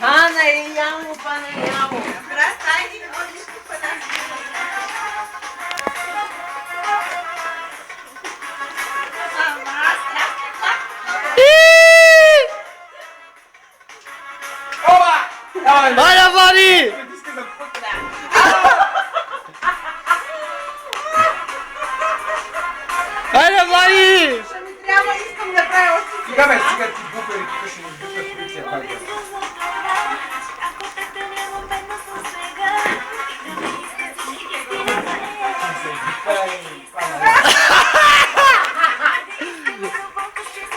Pana и ямо, пана и ямо. Брат, айди, не можеш тук да Оба! Давай! Хайде, Влади! Притискай за пък. Хайде, Влади! Ще ми трябва, искам да правя още. Сега бе, сега ти буфери, тук ще ни бухат полиция. пак, бе.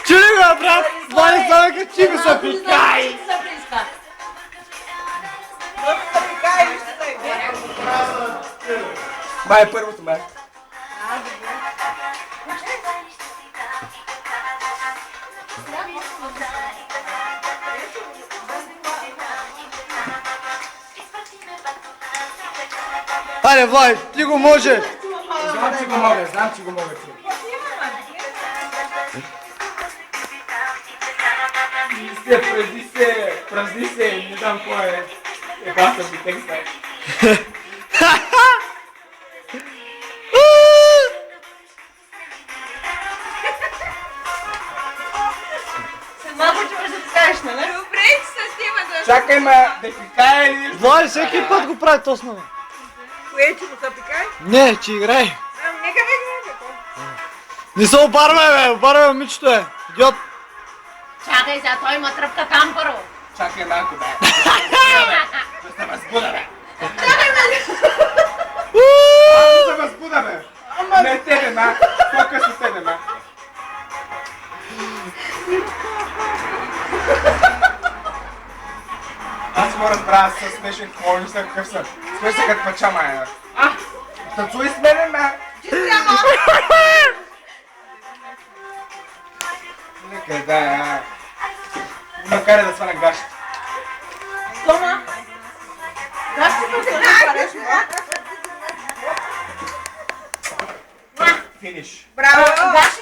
Чули го, брат? Влади, това качи го са пикай! Записка. Да ми кажеш, ще да е. Май е първото, май. Хайде, Влади, ти го можеш! Знам, че го мога, знам, че го мога. Ти. Празни се, не знам кой е. Е, баса би текста. Малко че може да ти кажеш, нали? Добре, че се снима да... Чакай, ма, да пикае ли? Влади, всеки път го прави точно, бе. Кое, че го запикай? Не, че играй. Нека бе гледа. Не се обарвай, бе, обарвай момичето, е. Идиот. Чакай сега, той има тръпка там първо. Чакай малко, бе. Да се възбуда, бе. Да се възбуда, бе. Не тебе, ма. По-късно тебе, ма. Аз мога да правя със смешен хумор, не съм какъв съм. Смешен като пачама, е. Танцуй с мене, ма. Нека да, макар да сваля гащите. Тома. Да, ще го кажеш, Финиш. Браво! Гаши